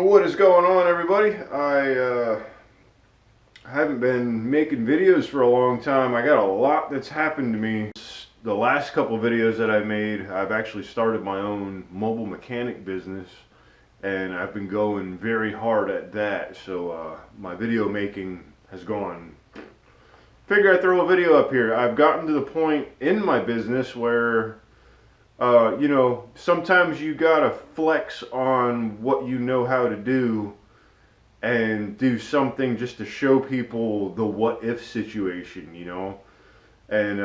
What is going on, everybody? I haven't been making videos for a long time. I got a lot that's happened to me. The last couple of videos that I made, I've actually started my own mobile mechanic business, and I've been going very hard at that. So my video making has gone. Figure I'd throw a video up here. I've gotten to the point in my business where you know, sometimes you gotta flex on what you know how to do and do something just to show people the what if situation, you know. And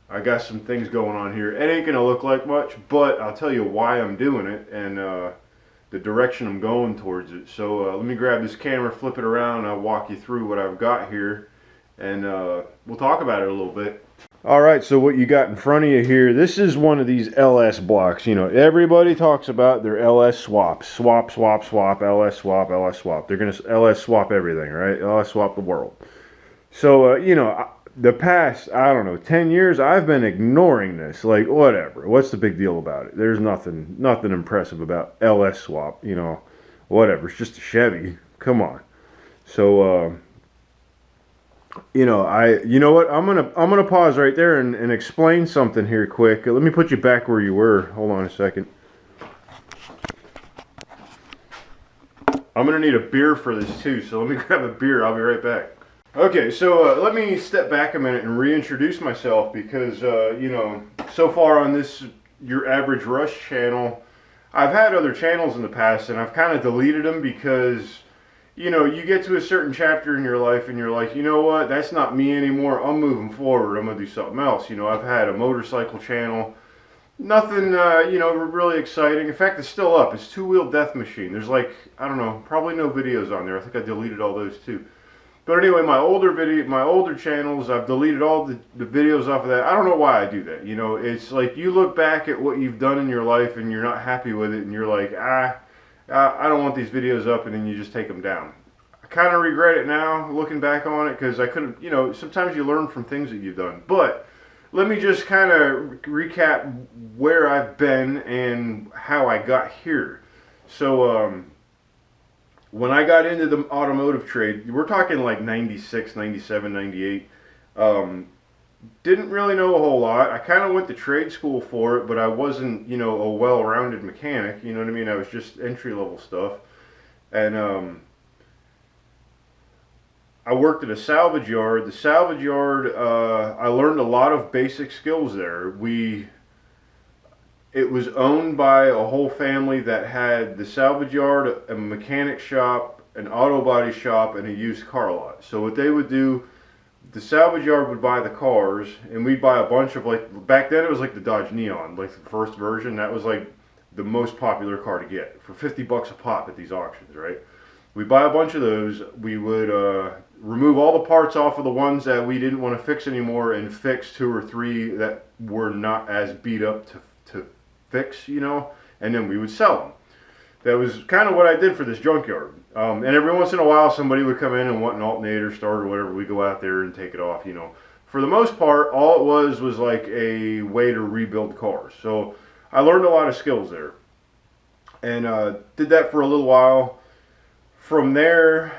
I got some things going on here. It ain't gonna look like much, but I'll tell you why I'm doing it and the direction I'm going towards it. So let me grab this camera, flip it around, and I'll walk you through what I've got here, and we'll talk about it a little bit. Alright, so what you got in front of you here, this is one of these LS blocks. You know, everybody talks about their LS swaps. Swap, swap, swap, LS swap, LS swap. They're going to LS swap everything, right? LS swap the world. So, you know, the past, I don't know, 10 years, I've been ignoring this. Like, whatever. What's the big deal about it? There's nothing impressive about LS swap, you know. Whatever. It's just a Chevy. Come on. So, you know what? I'm gonna pause right there and explain something here quick. Let me put you back where you were. Hold on a second. I'm gonna need a beer for this too, so let me grab a beer. I'll be right back. Okay, so let me step back a minute and reintroduce myself because you know, so far on this Your Average Rush channel, I've had other channels in the past and I've kind of deleted them because, you know, you get to a certain chapter in your life and you're like, you know what, that's not me anymore. I'm moving forward. I'm going to do something else. You know, I've had a motorcycle channel. Nothing, you know, really exciting. In fact, it's still up. It's Two Wheel Death Machine. There's like, I don't know, probably no videos on there. I think I deleted all those too. But anyway, my older channels, I've deleted all the videos off of that. I don't know why I do that. You know, it's like you look back at what you've done in your life and you're not happy with it and you're like, I don't want these videos up, and then you just take them down. I kind of regret it now, looking back on it, because I couldn't, you know, sometimes you learn from things that you've done. But let me just kind of recap where I've been and how I got here. So when I got into the automotive trade, we're talking like 96, 97, 98, didn't really know a whole lot. I kind of went to trade school for it, but I wasn't, you know, a well-rounded mechanic. You know what I mean? I was just entry-level stuff. And I worked at a salvage yard. The salvage yard, I learned a lot of basic skills there. It was owned by a whole family that had the salvage yard, a mechanic shop, an auto body shop, and a used car lot. So what they would do, the salvage yard would buy the cars, and we'd buy a bunch of, like, back then it was like the Dodge Neon, like the first version. That was like the most popular car to get for 50 bucks a pop at these auctions, right? We'd buy a bunch of those. We would remove all the parts off of the ones that we didn't want to fix anymore and fix 2 or 3 that were not as beat up to fix, you know, and then we would sell them. That was kind of what I did for this junkyard. And every once in a while somebody would come in and want an alternator start or whatever. We go out there and take it off, you know. For the most part, all it was like a way to rebuild cars. So I learned a lot of skills there. And did that for a little while. From there,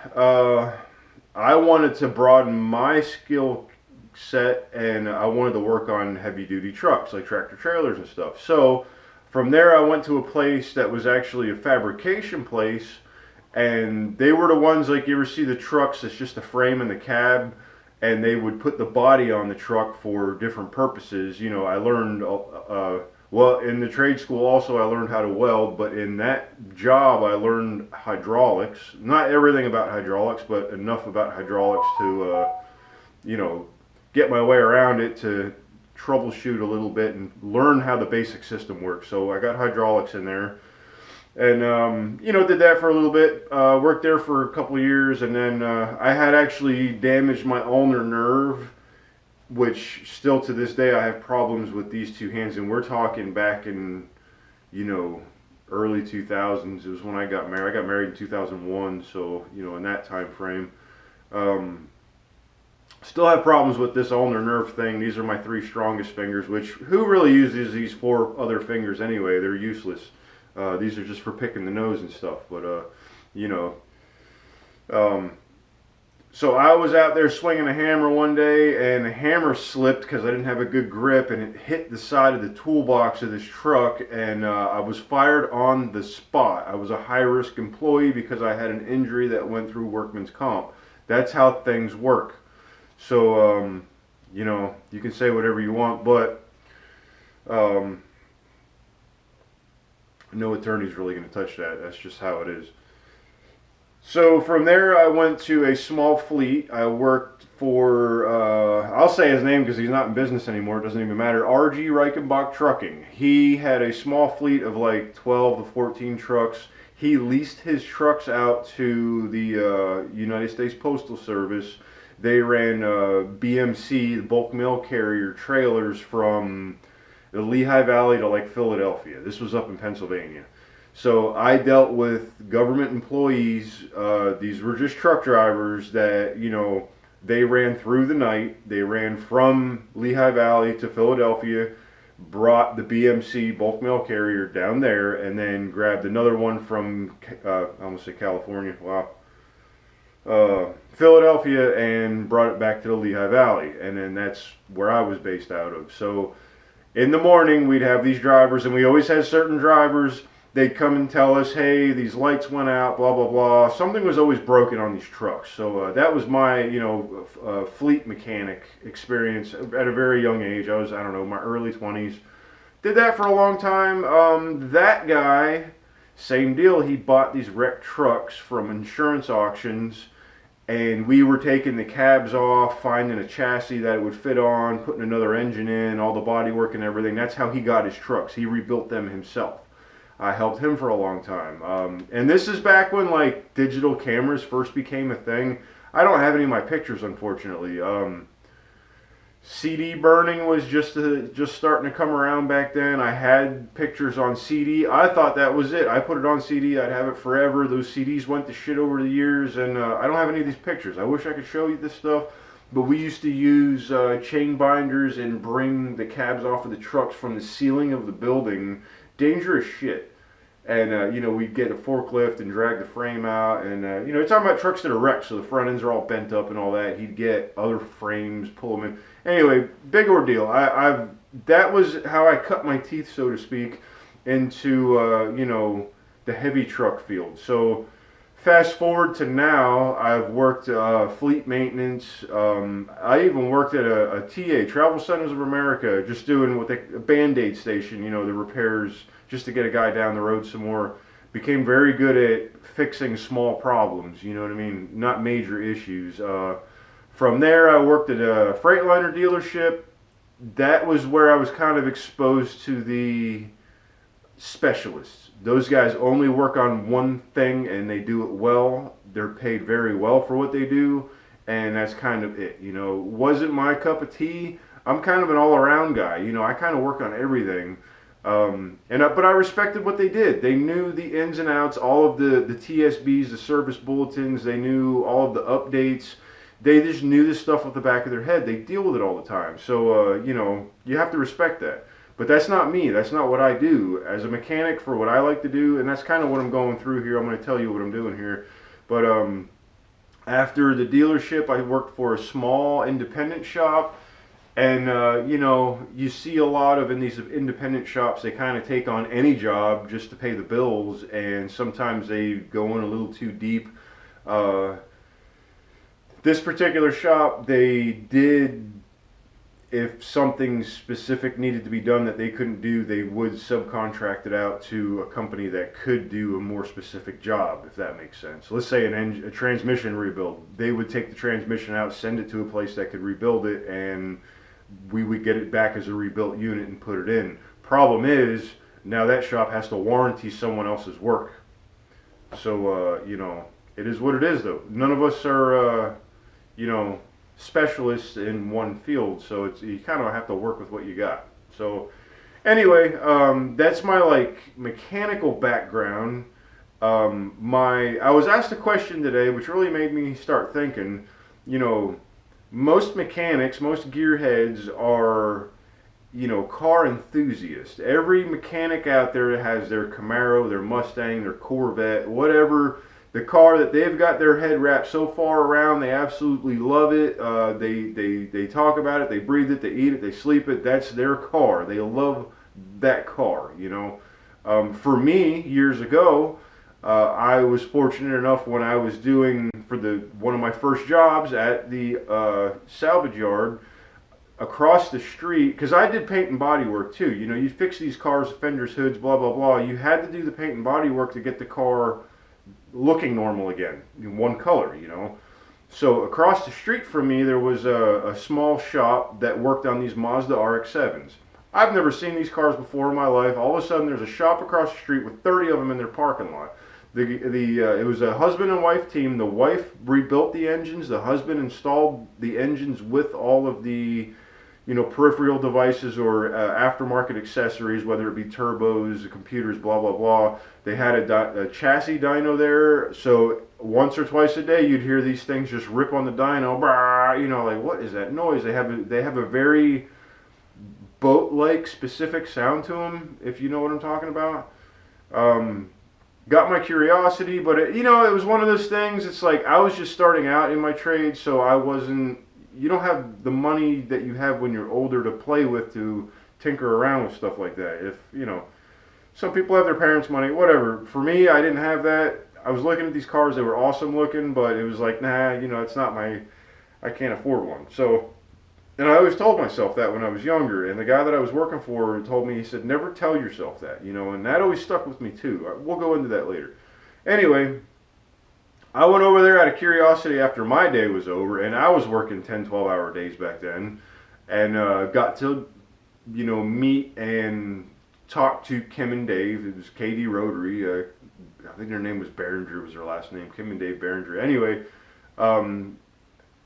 I wanted to broaden my skill set, and I wanted to work on heavy duty trucks like tractor trailers and stuff. So from there I went to a place that was actually a fabrication place, and they were the ones, like, you ever see the trucks that's just a frame in the cab, and they would put the body on the truck for different purposes. You know, I learned, well, in the trade school also I learned how to weld, but in that job I learned hydraulics. Not everything about hydraulics, but enough about hydraulics to, you know, get my way around it, to troubleshoot a little bit and learn how the basic system works. So I got hydraulics in there, and you know, did that for a little bit. Worked there for a couple of years, and then I had actually damaged my ulnar nerve, which still to this day I have problems with these two hands. And we're talking back in, you know, early 2000s. It was when I got married. I got married in 2001, so, you know, in that time frame. Still have problems with this ulnar nerve thing. These are my 3 strongest fingers, which, who really uses these 4 other fingers anyway? They're useless. These are just for picking the nose and stuff. But you know. Um, so I was out there swinging a hammer one day, and the hammer slipped because I didn't have a good grip, and it hit the side of the toolbox of this truck, and I was fired on the spot. I was a high-risk employee because I had an injury that went through workman's comp. That's how things work. So, you know, you can say whatever you want, but um, no attorney's really going to touch that. That's just how it is. So from there, I went to a small fleet. I worked for, I'll say his name because he's not in business anymore. It doesn't even matter. R.G. Reichenbach Trucking. He had a small fleet of like 12 to 14 trucks. He leased his trucks out to the United States Postal Service. They ran BMC, the bulk mail carrier trailers from the Lehigh Valley to like Philadelphia. This was up in Pennsylvania. So I dealt with government employees. These were just truck drivers that, you know, they ran through the night. They ran from Lehigh Valley to Philadelphia, brought the BMC bulk mail carrier down there, and then grabbed another one from, I almost say California, wow, Philadelphia, and brought it back to the Lehigh Valley. And then that's where I was based out of. So in the morning, we'd have these drivers, and we always had certain drivers. They'd come and tell us, hey, these lights went out, blah, blah, blah. Something was always broken on these trucks. So that was my, you know, fleet mechanic experience at a very young age. I was, I don't know, my early 20s. Did that for a long time. That guy, same deal. He bought these wrecked trucks from insurance auctions, and we were taking the cabs off, finding a chassis that it would fit on, putting another engine in, all the bodywork and everything. That's how he got his trucks. He rebuilt them himself. I helped him for a long time. And this is back when like digital cameras first became a thing. I don't have any of my pictures, unfortunately. CD burning was just starting to come around back then. I had pictures on CD. I thought that was it. I put it on CD. I'd have it forever. Those CDs went to shit over the years, and I don't have any of these pictures. I wish I could show you this stuff, but we used to use chain binders and bring the cabs off of the trucks from the ceiling of the building. Dangerous shit. And, you know, we'd get a forklift and drag the frame out. And, you know, you're talking about trucks that are wrecked, so the front ends are all bent up and all that. He'd get other frames, pull them in. Anyway, big ordeal. That was how I cut my teeth, so to speak, into, you know, the heavy truck field. So fast forward to now, I've worked fleet maintenance. I even worked at a TA, Travel Centers of America, just doing what a Band-Aid station, you know, the repairs, just to get a guy down the road some more. Became very good at fixing small problems, you know what I mean? Not major issues. From there, I worked at a Freightliner dealership. That was where I was kind of exposed to the specialists. Those guys only work on one thing and they do it well. They're paid very well for what they do, and that's kind of it. You know, wasn't my cup of tea. I'm kind of an all-around guy. You know, I kind of work on everything. But I respected what they did. They knew the ins and outs, all of the TSBs, the service bulletins. They knew all of the updates. They just knew this stuff off the back of their head. They deal with it all the time. So, you know, you have to respect that. But that's not me. That's not what I do as a mechanic for what I like to do. And that's kind of what I'm going through here. I'm going to tell you what I'm doing here. But after the dealership, I worked for a small independent shop. And, you know, you see a lot of in these independent shops, they kind of take on any job just to pay the bills. And sometimes they go in a little too deep. This particular shop, they did, if something specific needed to be done that they couldn't do, they would subcontract it out to a company that could do a more specific job, if that makes sense. Let's say a transmission rebuild. They would take the transmission out, send it to a place that could rebuild it, and we would get it back as a rebuilt unit and put it in. Problem is, now that shop has to warranty someone else's work. So, you know, it is what it is, though. None of us are, you know, specialists in one field, so it's, you kind of have to work with what you got. So anyway, that's my like mechanical background. I was asked a question today which really made me start thinking. You know, most mechanics, most gearheads are, you know, car enthusiasts. Every mechanic out there has their Camaro, their Mustang, their Corvette, whatever the car that they've got their head wrapped so far around, they absolutely love it. They talk about it, they breathe it, they eat it, they sleep it. That's their car. They love that car, you know. For me, years ago, I was fortunate enough when I was doing for one of my first jobs at the salvage yard across the street, because I did paint and body work too. You know, you fix these cars, fenders, hoods, blah blah blah. You had to do the paint and body work to get the car looking normal again, in one color, you know. So across the street from me, there was a small shop that worked on these Mazda RX-7s. I've never seen these cars before in my life. All of a sudden, there's a shop across the street with 30 of them in their parking lot. It was a husband and wife team. The wife rebuilt the engines. The husband installed the engines with all of the, you know, peripheral devices or aftermarket accessories, whether it be turbos, computers, blah blah blah. They had a chassis dyno there, so once or twice a day you'd hear these things just rip on the dyno. Bah, you know, like, what is that noise? They have a very boat-like specific sound to them, if you know what I'm talking about. Got my curiosity, but it, you know, it was one of those things. It's like I was just starting out in my trade, so I wasn't. You don't have the money that you have when you're older to play with to tinker around with stuff like that. If, you know, some people have their parents' money, whatever. For me, I didn't have that. I was looking at these cars, they were awesome looking, but it was like, nah, you know, it's not my, I can't afford one. So, and I always told myself that when I was younger, and the guy that I was working for told me, he said, never tell yourself that, you know, and that always stuck with me too. We'll go into that later. Anyway, I went over there out of curiosity after my day was over, and I was working 10, 12-hour days back then, and got to, you know, meet and talk to Kim and Dave. It was KD Rotary. I think their name was Behringer, was their last name, Kim and Dave Behringer. Anyway,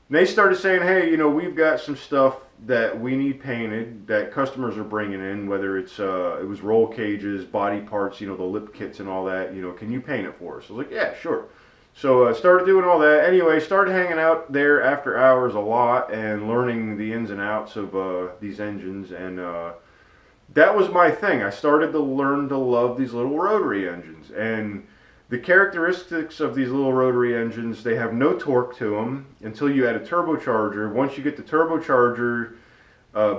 they started saying, hey, you know, we've got some stuff that we need painted that customers are bringing in, whether it's, it was roll cages, body parts, you know, the lip kits and all that, you know, can you paint it for us? I was like, yeah, sure. So I started doing all that. Anyway, started hanging out there after hours a lot and learning the ins and outs of these engines. And that was my thing. I started to learn to love these little rotary engines. And the characteristics of these little rotary engines, they have no torque to them until you add a turbocharger. Once you get the turbocharger,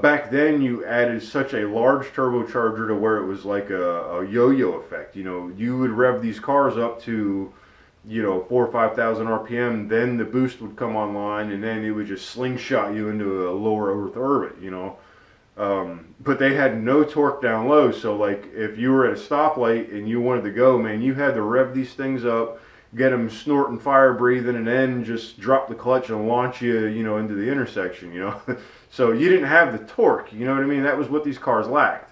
back then you added such a large turbocharger to where it was like a yo-yo effect. You know, you would rev these cars up to, you know, 4,000 or 5,000 RPM, then the boost would come online, and then it would just slingshot you into a lower Earth orbit, you know. But they had no torque down low, so like if you were at a stoplight and you wanted to go, man, you had to rev these things up, get them snorting, fire breathing, and then just drop the clutch and launch you, you know, into the intersection, you know. So you didn't have the torque, you know what I mean? That was what these cars lacked.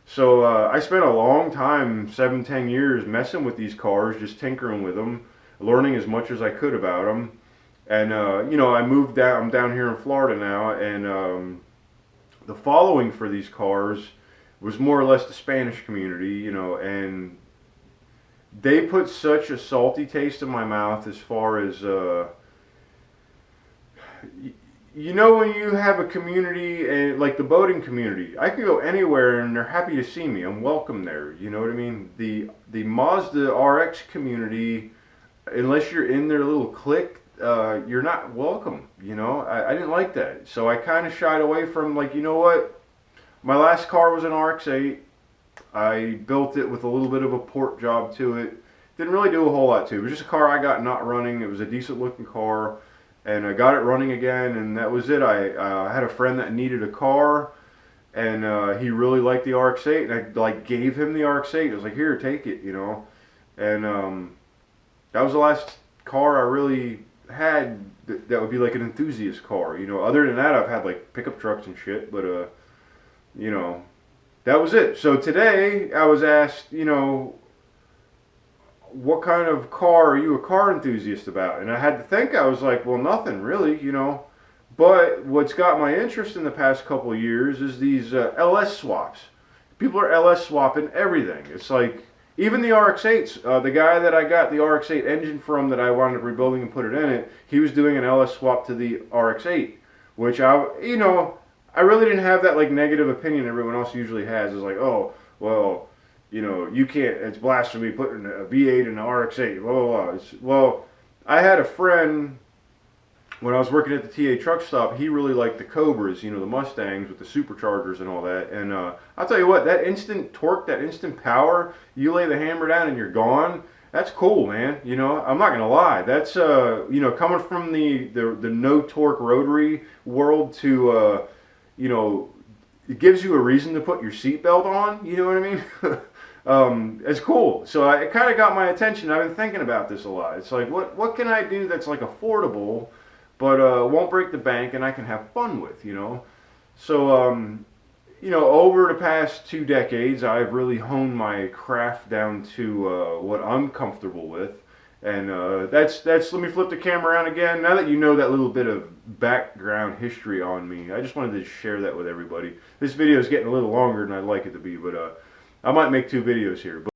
So I spent a long time, 7, 10 years, messing with these cars, just tinkering with them, learning as much as I could about them. And you know, I moved down. I'm down here in Florida now, and the following for these cars was more or less the Spanish community, you know, and they put such a salty taste in my mouth as far as you know, when you have a community, and like the boating community, I can go anywhere and they're happy to see me. I'm welcome there. You know what I mean? The Mazda RX community, unless you're in their little clique, you're not welcome. You know, I didn't like that, so I kind of shied away from, like, you know what? My last car was an RX-8. I built it with a little bit of a port job to it. Didn't really do a whole lot to it. It was just a car I got not running. It was a decent looking car. And I got it running again, and that was it. I had a friend that needed a car, and he really liked the RX-8, and I like gave him the RX-8. I was like, here, take it, you know. And that was the last car I really had that would be like an enthusiast car, you know. Other than that, I've had like pickup trucks and shit, but you know, that was it. So today I was asked, you know, what kind of car are you a car enthusiast about? And I had to think. I was like, well, nothing really, you know. But what's got my interest in the past couple of years is these LS swaps. People are LS swapping everything. It's like, even the RX-8s, the guy that I got the RX-8 engine from that I wound up rebuilding and put it in it, he was doing an LS swap to the RX-8, which you know, I really didn't have that like negative opinion everyone else usually has. It's like, oh, well, you know, you can't, it's blasphemy putting a V8 in an RX-8, blah, blah, blah. Well, I had a friend when I was working at the TA truck stop. He really liked the Cobras, you know, the Mustangs with the superchargers and all that. And I'll tell you what, that instant torque, that instant power, you lay the hammer down and you're gone. That's cool, man. You know, I'm not gonna lie. That's you know, coming from the no torque rotary world to you know, it gives you a reason to put your seatbelt on. You know what I mean? It's cool. So it kind of got my attention. I've been thinking about this a lot. It's like, what can I do that's like affordable, but won't break the bank, and I can have fun with, you know? So you know, over the past 2 decades, I've really honed my craft down to what I'm comfortable with. And that's let me flip the camera around again. Now that you know that little bit of background history on me, I just wanted to share that with everybody. This video is getting a little longer than I'd like it to be, but I might make 2 videos here.